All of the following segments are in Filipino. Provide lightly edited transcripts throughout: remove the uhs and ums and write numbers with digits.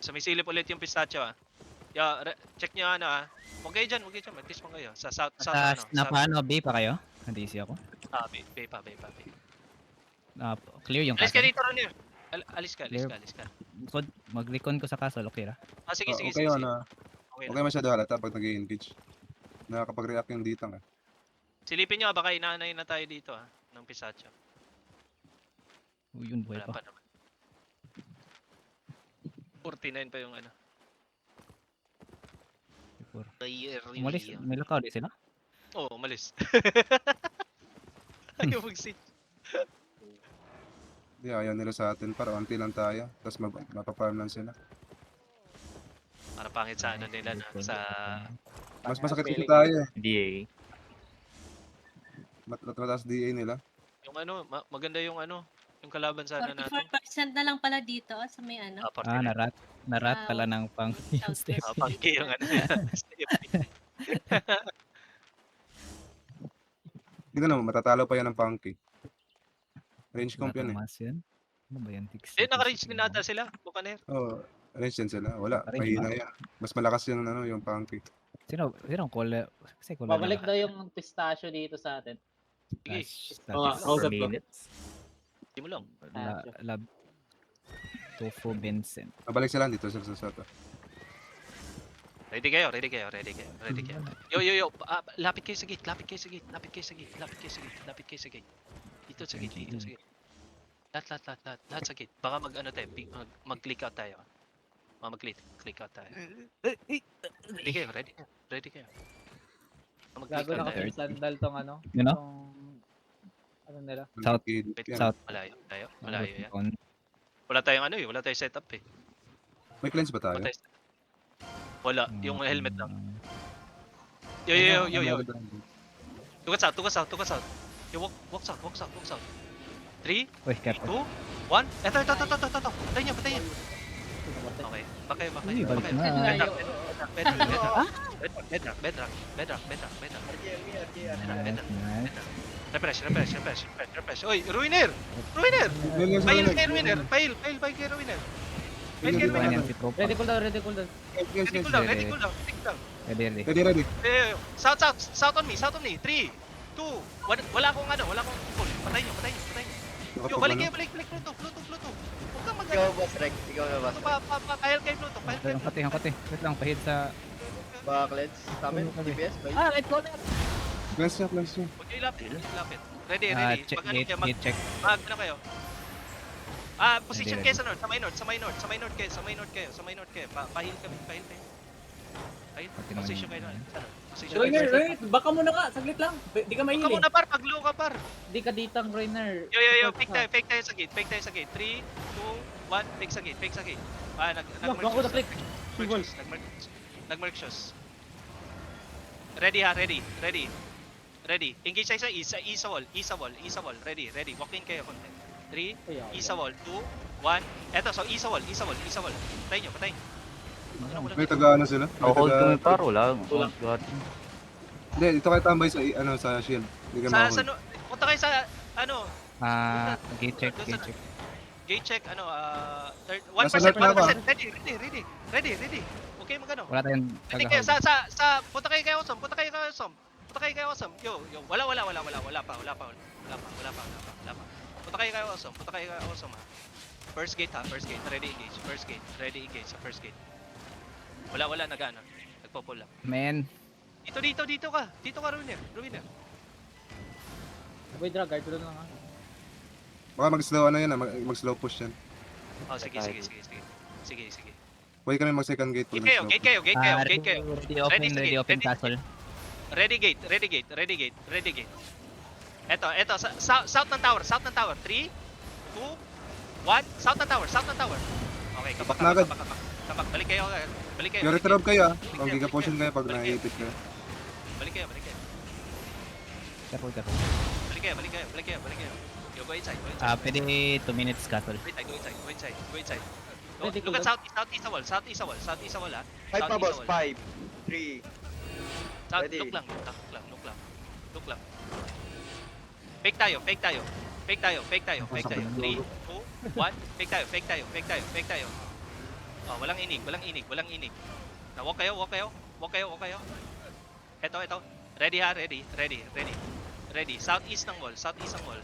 Sumisilip ulit yung pistachio check nyo ano Huwag kayo dyan, mag-dish mo kayo. Sa south, Taas na paano, B pa kayo? Nandisi ako. bay pa. Clear yung Alis ka castle. dito, Ronir. Alis ka. Mag-recon ko sa castle, okay ra? Sige. Okay yun na. Okay Okay masyado halata pag nag-engage. Nakakapag-react yung dito nga. Silipin nyo, baka inaanay na tayo dito ng pistachio. Yun, buhay Wala pa. pa naman. 49 pa yung ano. Umalis, may lakaw di sila? Oo, umalis. Ayaw mag-sit. Hindi, ayaw nila sa atin. Para unti lang tayo. Tapos mapaparm lang sila. Para pangit sa ano nila na sa... Mas masakit kasi tayo eh. DA. Mataas DA nila. Yung ano, maganda yung ano, yung kalaban sa ano natin. 44% na lang pala dito sa may ano. Narat pala ng pang yung step. Pangki yung ano step. Hindi ko naman, matatalo pa yan ng Punky. Range comp yan eh. Yan. Ano ba yan? Naka-reach din ata sila, Bukaner. Oo, range din sila. Wala, Range mahina yan. Mas malakas yung ano, yung Punky. Sino call? Kasi call. Babalik daw yung pistachio dito sa atin. Sige, Kausap ko. hindi mo lang. Lab. Tofu Vincent. Mabalik sila dito sa Soto. Ready kayo. Yo. Lapit kayo sa gate. Dito sa gate. Lahat sa gate. Baka mag-click out tayo. Mag-click out tayo. Ready kayo. Mag-click Gago out na tayo. kasi sandal tong ano. You know? Tong... Ano nila? South. Yan. Malayo yan. Wala tayong setup eh. May cleanse ba tayo? Wala, yung helmet lang. Yo. Tugas out. Yo, walk south. 3, Uy, careful. 2, 1. Eto. Patay niya. Okay, bakay. Uy, balik na. Bedrock. Nice. Refresh. Oy, Ruiner! Pahil kay Ruiner. Ready cool down. Ready cool down. Ready. South on me. 3, 2, wala akong pull. Patay niyo. Yo, balik Pluto. Huwag kang Ikaw mag-ano. boss Rex, ikaw na boss. Pahil kay Pluto. Ang kati. Wait lang, pahid sa... Backlets, tama yun, DPS ba yun? Right corner! Cleanse niya. Huwag kayo lapit. Ready. Check, Pag ano gate kayo, check. ano kayo? Position Ready. kayo sa north kayo. Pahil kayo. Position kayo na. Roiner, baka muna ka, saglit lang. Di ka Huwag ka mahili. muna par, pag low ka par. Di ka ditang Rainer. Yo, fake tayo sa gate. 3, 2, 1, fake sa gate. Bako na click. Nag-mark shows. Ready. Engage tayo sa Isa wall. Ready. Walk in kayo konti. 3, Isa wall. 2, 1. Eto, so Isa wall. Patay nyo. May taga-ano sila? May Hold taga- kami par, wala. Hindi, dito kayo tambay sa sa shield. Hindi ka ma-hold. Punta kayo sa Gate check. gate check, third, Nasa 1%, left na ba? 1%, ready. Okay, magano. Wala tayong Ready kayo, taga-hold. punta kayo kay Awesome. Yo, wala pa. Punta kayo kay Awesome, ha. First gate, ready engage sa first gate. Wala, nagpo-pull lang. Man. Dito ka, Ruiner. Wait, drag guard lang ha. Baka mag-slow mag-slow push yan. Oh, sige. Pwede kami mag-second gate. pag Gate kayo. Ready open castle. Ready gate. Eto, south ng tower. 3, 2, 1, south ng tower. Okay, Tapak na agad. Tapak, balik kayo. Yung retrob kayo Kung giga-potion kayo pag naipit kayo. Balik kayo. Careful. Balik kayo. Yo, go inside. Pwede 2 minutes castle. Go inside. Ready, Look at southeast wall, ha. 5 pa boss, Southeast wall. 5, 3. Ready. Look lang. Fake tayo. 3, 2, 1. Fake tayo. Oh, walang inig, walang inig, walang inig. Na walk kayo, walk kayo. Walk kayo, walk kayo. Ito. Ready ha, ready. Ready. Southeast ng wall, southeast ng wall.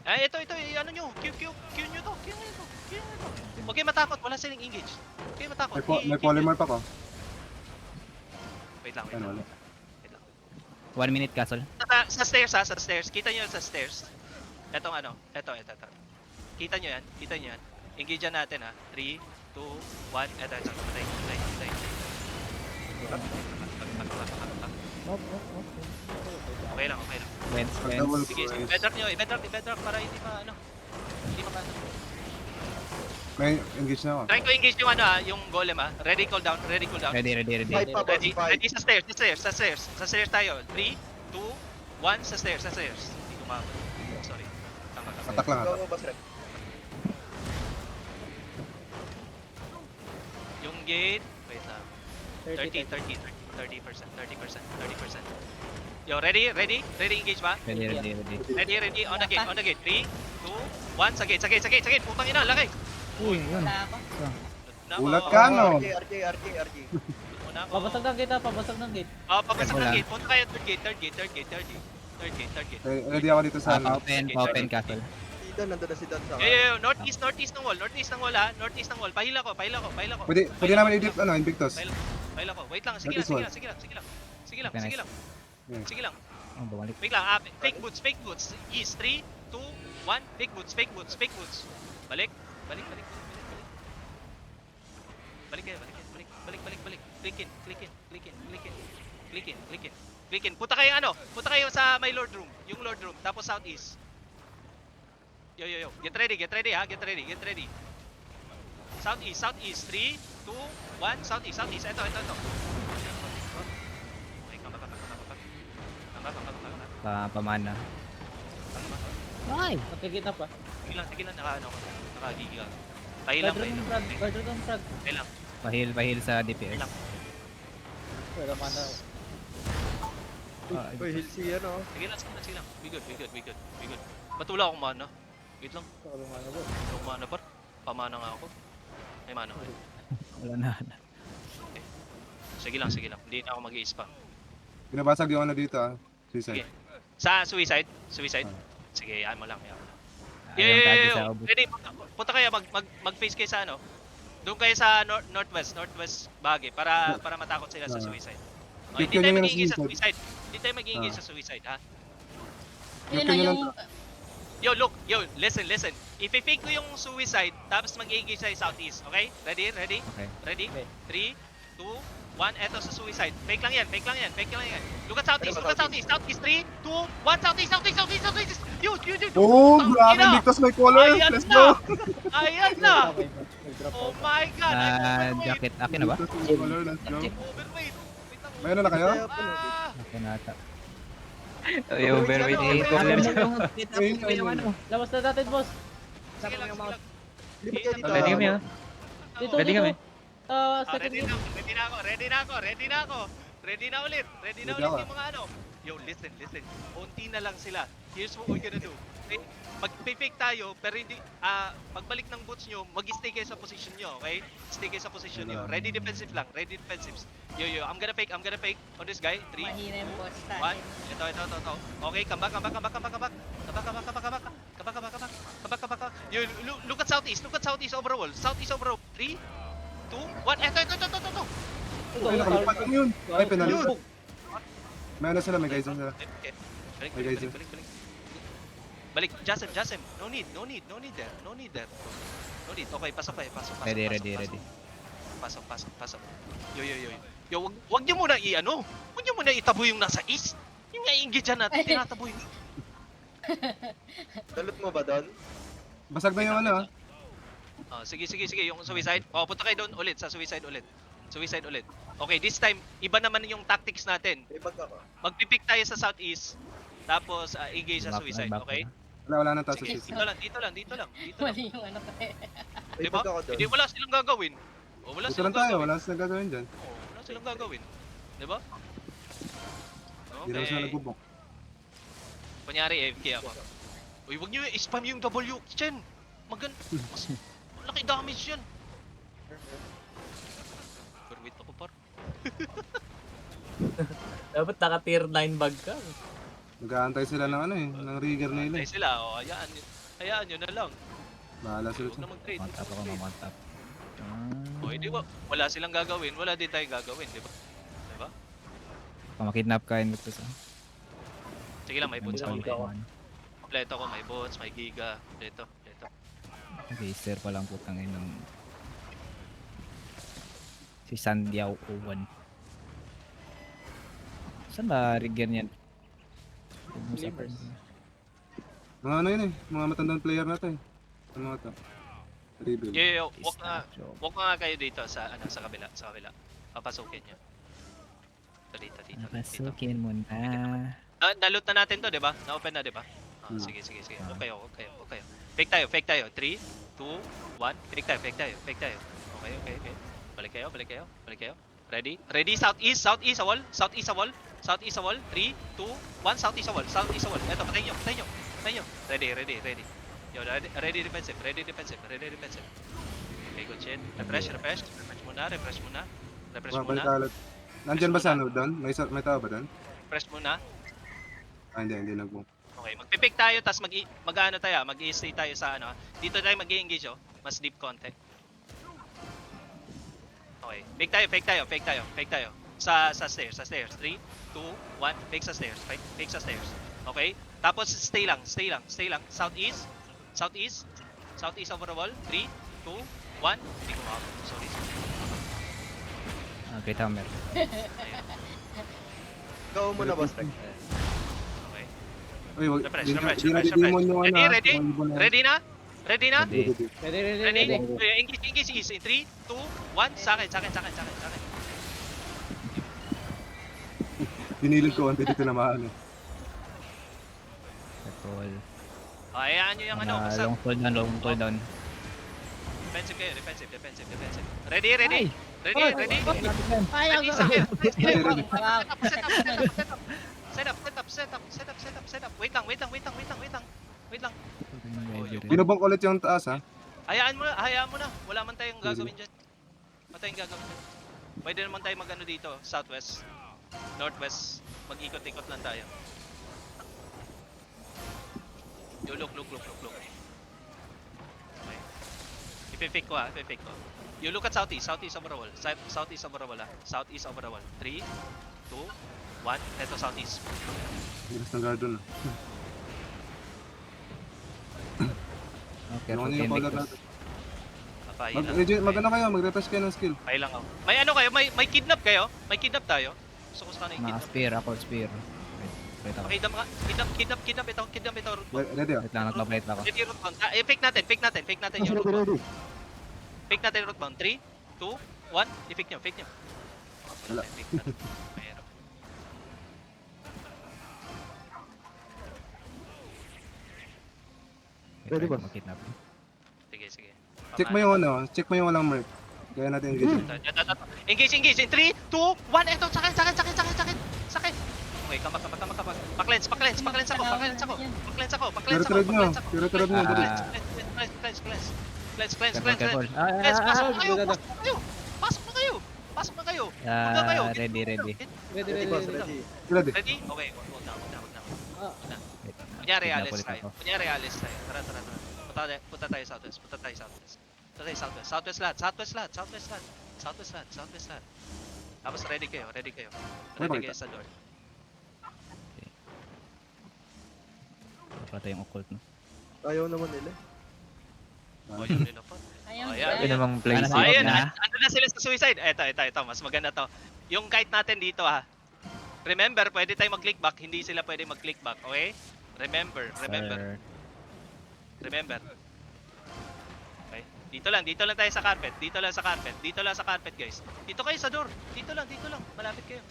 Eh, ito, ano nyo? Q nyo to. Huwag kayo matakot, wala silang engage. Huwag kayo matakot. May polymer pa ko. Wait lang. Ayun, wala. 1 minute castle. Sa stairs ha, sa stairs. Kita nyo sa stairs. Etong ano, ito. Kita nyo yan. Engage yan natin ha. 3, 2, 1. Ito. Patay. Okay lang. Wins. Double Sige, force. bedrock para hindi ma May engage na ako. Try ko engage yung ano yung golem ha. Ready, cool down. Ready. Fight pa, boss. Ready sa stairs. Sa stairs tayo. 3, 2, 1, sa stairs. Hindi ko ma... Sorry. Tama. Attack lang Go, attack. boss rep. Yung gate, wait lang. 30. 30%. Yo, ready engage ba? Ready. Ready, on the gate. 3, 2, 1, sa gate. Putang ina, laki. Uy, yun. Wala ako. Ulat ka, no? RJ. Una ko. Pabasag ng gate ha, pabasag ng gate. Oh, pabasag ng Wala. gate. Punta kayo third gate. Ready ako dito sa ano. Open castle. Si Don, nandun na si Don sa Yo, northeast ng wall ha. Northeast ng wall. Pahila ko. Pwede naman i-dip, ano, Invictus. Pahila ko. Wait lang, sige Northeast lang. Sige lang. Oh, bumalik. Wait lang, fake boots. East, 3, 2, 1, fake boots. Balik. Balik kayo. Click in. Punta kayo sa my lord room. Yung lord room, tapos southeast. Yo. Get ready ha. Get ready. Southeast. 3, 2, 1, southeast. Ito. Pamana. Ay! Nakikita pa. Sige lang, nakagigil. Pahilang. Guard ng frag. Pahilang. Pahil sa DPS. Wala mana. Uy, heal si ano. Sige lang. Be good. Ba't wala akong mana? Wait lang. Wala mana ba? Wala akong mana par. Pamana nga ako. May mana ka. Wala na. Sige lang. Hindi na ako mag-i-spam. Binabasag yung ano dito, ah. Sige. Suicide. Sa suicide? Sige, yan mo lang. Ayaw tagi sa Yeah. ubos. Ready, punta kayo, mag-face kayo sa ano. Doon kayo sa northwest bahagi para matakot sila sa suicide. Okay, hindi Click tayo nyo na mag-iingay sa suicide. suicide. Hindi tayo mag-iingay sa suicide, ha? Yun Click o nyo yung... Yo, listen. If-fake ko yung suicide, tapos mag-iingay sa southeast, okay? Ready? Okay. Ready? Okay. 3, 2, 1, eto sa suicide. Fake lang yan. Look at southeast. 3, 2, 1, southeast. Yun. Oh, Ang grabe, ina! Invictus may color. Ayan Let's na! go. Ayan na! Okay, nag-drop Oh out. my god! I'm overweight! Jacket. Akin na ba? Invictus may color, let's go. Overweight! Wait lang. May ano na kayo? Ako na ata. Ay, overweight yung color. Labas na natin, boss. Sige lang. Lipat kayo dito. Ready kami, ha? Dito. Ready kami. Second gate. Ready na ako. Ready na ulit Ready ako. yung mga ano. Yo, listen. Unti na lang sila. Here's what we're gonna do. Okay? Mag-fake tayo, pero hindi, pagbalik ng boots nyo, mag-stay kayo sa position nyo, okay? Stay kayo sa position nyo. Ready defensive lang. Yo, I'm gonna fake on this guy. 3, Mahina yung boss 1. Ito. Okay, come back. Yo, look at southeast overall. 3, 2, 1. Ito. Ay, nakalipat lang yun. Ay, penalty. May ano sila, may guys sila. Balik, Jasem. No need there. Okay, pasok. Ready. Pasok. Yo, wag niyo muna Wag niyo muna itabo yung nasa east. Yung nga-engage dyan natin, tinatabo yun. Dalot mo ba, Don? Basag na yung ano, ah. Sige, yung suicide. Punta kayo doon ulit, sa suicide ulit. Okay, this time, iba naman yung tactics natin. May bag ako. Magpipick tayo sa southeast, tapos engage sa suicide, okay? Wala na tayo sa Sige, suicide. dito lang. Mali yung ano ko eh. May Diba? bag ako, Don. Hindi, wala silang gagawin. Dito lang tayo, wala silang gagawin dyan. Wala silang gagawin. Diba? Hindi naman sila nagbubok. Kunyari, AFK ako. Uy, wag nyo i-spam yung W, Chen. Mas laki damage yan. Dapat naka tier 9 bag ka. Mag-aantay sila ng ano eh, ng rigger nila Antay eh. sila, o hayaan nyo na lang. Bahala sila Huwag sa... na mag-trade. Mount up ako, mount up. O, hindi wala silang gagawin, wala din tayong gagawin, di ba? Di ba? Kung makidnap ka, invert ko sa... Sige lang, may boots ako. Dito ako. Kompleto ko, may boots, may giga. Kompleto. Racer pa lang putang inang... Si Sandiao Owen. Saan ba rigger niyan? Believers. Mga ano yun eh, mga matandang player natin. Ano mga to? Rebuild. Yo, walk nga kayo dito sa kabila, Papasukin nyo. Dito. Napasukin mo na. Naloot na natin to, di ba? Na-open na, di ba? Sige. Huwag kayo. Fake tayo. 3, 2, 1. Fake tayo. Okay. Balik kayo. Ready? Southeast a wall. 3, 2, 1, southeast a wall. Eto, patayin nyo. Ready. Yo, ready defensive. Okay, good shit. Refresh muna. Mga balitalat. Nandyan ba sa ano doon? May tao ba doon? Refresh muna. Hindi nag-boom. Okay, magpipick tayo, tapos mag-ano tayo, mag-i-stay tayo sa ano. Dito tayo mag-i-engage, oh. Mas deep konti. Okay, fake tayo. Sa stairs. 3, 2, 1, fake sa stairs. Okay, tapos stay lang. Southeast over the wall. 3, 2, 1. Hindi ko makapag. Sorry. Great Hammer. Ikaw muna, boss. Tech. Okay. Uy, wag. Refresh. Di na demon yung ano. Ready? Ready na? Ready. Ready? Engage east. 3, 2, 1. Sa akin. Dinilid ko ante dito na maano. Call. Hayaan nyo yung ano. Basta Long pull down. defensive kayo. Defensive. Ready? Ready? Ayaw Ready, ko. sakit. Ready. Set up. Wait lang. Binubong ko ulit yung taas ha. Hayaan mo na. Wala man tayong gagawin dyan. Pwede naman tayo mag-ano dito, southwest, northwest. Mag-ikot-ikot lang tayo. Yo, look. Okay. Ipi-fake ko. You look at southeast over the wall. Southeast over the wall. 3, 2, 1. Eto southeast. Bilis ng guard doon. Okay, Ano yung color natin? Papahin lang. Mag-ano kayo, mag-refresh kayo ng skill. Papahin lang ako. May ano kayo? May kidnap kayo? May kidnap tayo? Gusto ko sana yung Mga kidnap. spear. Wait ako. Okay, kidnap ito. Ready ah. Wait lang, nagpa-plate ako. Ready rootbound. Fake natin yung rootbound. Fake natin yung rootbound. 3, 2, 1. I-fake nyo. Wala. Fake natin. Mahirap. Ready, boss. Makidnap. Sige. Check mo yung ano, check mo yung walang merc. Kaya natin engage. Engage. In 3, 2, 1. Eto, sakit. Okay, kamak. Pa-cleanse ako. Pero nyo. Careful. Pasok na kayo. Punta kayo. Ready. Ready, boss. Ready. Ready. Ready? Okay, wag na. Wait lang. Kunyari Kidnap alis ulit tayo. ako. Tara. Punta tayo southwest. Southwest lahat. Tapos ready kayo. Ready kayo sa door. Patay yung occult, no? Ayaw naman nila. O, yun nila po. Ayun, Ayan. Yun namang place. Oh, ayun, na. ano na sila sa suicide? Ito, mas maganda to. Yung kite natin dito ha. Remember, pwede tayo mag-click back, hindi sila pwede mag-click back, okay? Remember. Sir. Okay? Dito lang tayo sa carpet. Dito lang sa carpet, guys. Dito kayo sa door. Dito lang. Malapit kayo.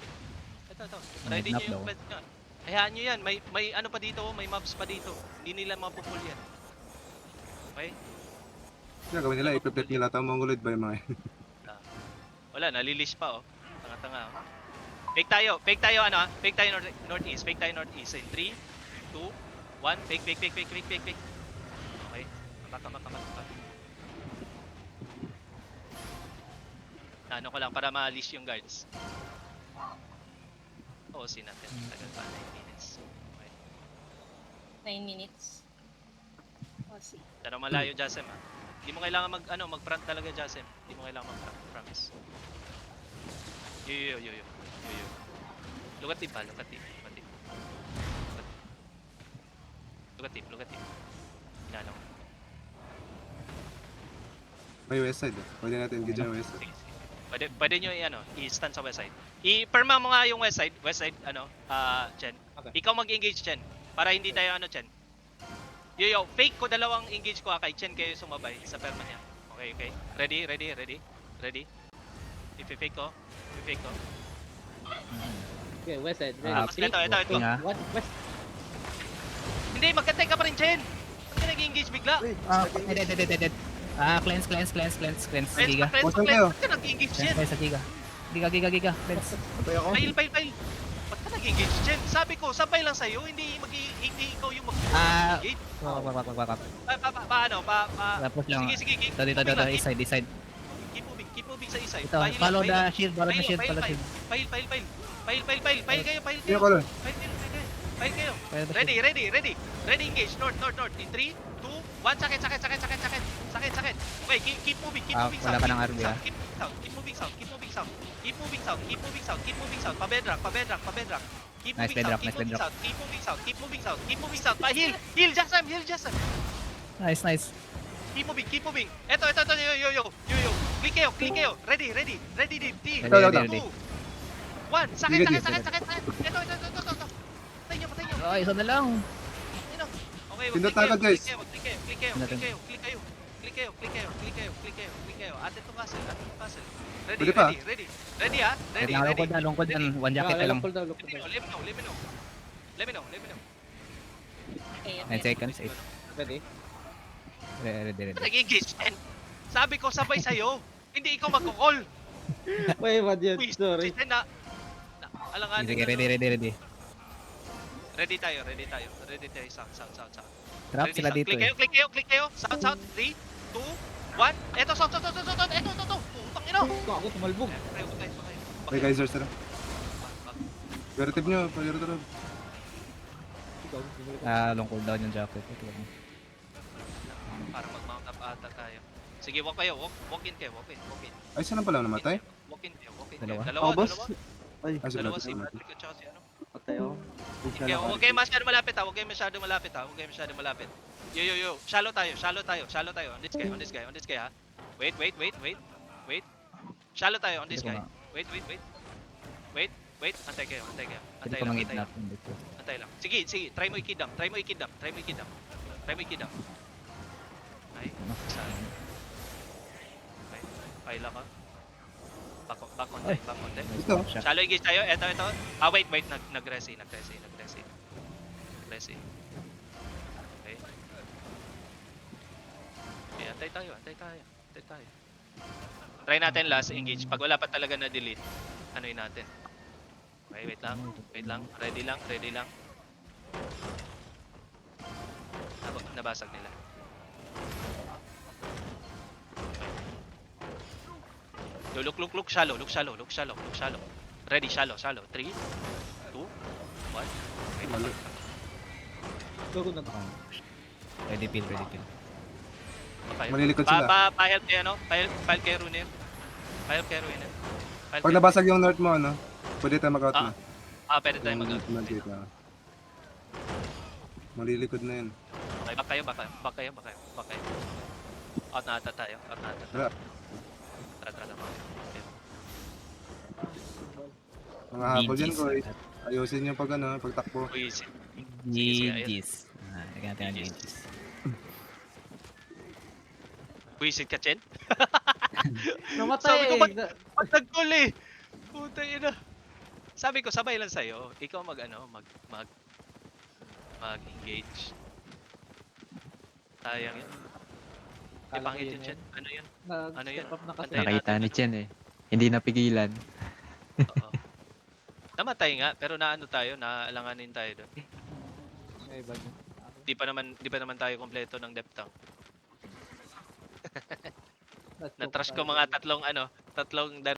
Ito. Ready Nag-nap nyo yung daw. pet nyo. Hayaan nyo yan. May ano pa dito, may mobs pa dito. Hindi nila mapupul yan. Okay? Kaya gawin nila, ipipit nila ito mongoloid ba yung mga yun? Wala, nalilish pa oh. Tanga-tanga oh. Fake tayo northeast. In 3, 2, 1. Fake. Okay. Kamak. Ano ko lang para ma-leash yung guards. Oh, OC natin. Tagal pa, 9 minutes. Okay. 9 minutes. Oh, see. Pero malayo, Jasem ha. Hindi mo kailangan mag-front talaga, Jasem. Hindi mo kailangan mag-front, promise. Yo. Look at tip ha, look at tip. Look at tip. Inalaw. May west side. Pwede natin engage ang west side. Sige. Pwede nyo i-stand sa west side. I-perma mo nga yung west side, Chen. Okay. Ikaw mag-engage, Chen. Para hindi tayo Chen. Yo, fake ko dalawang engage ko kay Chen kayo sumabay sa perma niya. Okay. Ready. Ipi-fake ko. Okay, west side. Ah, Ready? Ito. Walking, ah. What? West. Hindi, magkantay ka pa rin, Chen. Ba't ka nag-engage bigla? Uy, Dead. Cleanse. Giga. Bottom kayo. Ba't ka nag-engage, Chen? Cleanse sa Giga. Giga. Cleanse. patay ako. Pile. Ba't ka nag-engage, Chen? Sabi ko, sabay lang sa'yo, hindi ikaw yung mag-engage. Wak. Paano? Tapos lang. Sige. Dito, east side. Keep moving sa east side. Ito, follow the shield. Follow the shield. Pile kayo. Sino ko lang? Pile kayo. Ready. Ready, engage. North. In 3, 2, 1. Sakit. Okay, keep moving Wala south. ka ng RB, ah. Keep moving south. Pabedrak. Keep Nice moving bedrock. Keep moving south. Heal, Jasam. Nice. Keep moving. Eto, yo. Click kayo. Ready, D. Ready. 1. Sakit. Sige. Eto. Patay nyo. Isa na lang. Okay, Pindot na agad, guys. Click kayo. Atin to castle. Pwede pa. Ready ha? Ready. Lungkod yan. One jacket na lang. Look down. Let me know. Okay, 9 seconds. 8. Ready? Ready. Nag-engage, Chen. Sabi ko sabay sa'yo. Hindi ikaw magkukall. Wait, what yun? Uy, Sorry. si Chen alangan. Sige, ready. Ready tayo. South. Trap Ready, sila south. dito eh. Click kayo. South. 3, 2, 1. Eto, south. Eto. Putang ina. Ako tumalbog. May geysers na. Veritive nyo. Pag-veritive. Lungkod down yung jacket. Para mag-mount up ata tayo. Sige, walk kayo. Walk in kayo. Walk in. Ay, saan pala namatay? Walk in kayo. Dalawa? Dalawa. Boss. Ay, Dalawa si Patrick. Patrick at saka si ano. patay ako. Okay, huwag kayo masyado malapit ha. Huwag kayo masyado malapit. Yo. Shallow tayo. On this guy ha. Wait. Shallow tayo on this guy. Wait. Antay kayo. Pwede ko mangit natin dito. Antay lang. Sige. Try mo i-kidnap. Ay, saan? Okay. Paila ka. Back on Ay. tayo. Ito. Shallow engage tayo. Ito. Wait. Nag-resi. Okay. Okay, antay tayo. Try natin last engage. Pag wala pa talaga na delete, ano'y natin. Okay, wait lang. Ready lang. Nabasag nila. Okay. Look shallow. Ready, shallow. 3, 2, 1. Okay. Mali. Go na. Ready pill. Okay. Malilikod sila. Pa-help kayo, Pa-help kayo, Runir. Pag nabasag yung north mo, pwede tayo mag-out na. Pwede tayo mag-out. Mag-out na. Malilikod na yun. Okay, back kayo. Out na ata tayo. Tara. Tara. Okay. Mga habol yan ko. Ayusin yung pagtakbo. Easy. GG's. Lagyan natin ang GG's. Buisit ka, Chen? Namatay Sabi ko, eh. Nag-call eh. Puta ina. Sabi ko, sabay lang sa'yo. Ikaw mag-engage. Sayang yun. Pangit yun, Chen. Ano yun? Ano yun? Nag-step up na kasi. Antay Nakita natin, ni Chen eh. Hindi napigilan. Oo. Namatay nga, pero naalanganin tayo doon. Ay, bad. Di pa naman tayo kompleto ng depth tank. Let's go Natrash pa ko tayo. mga tatlong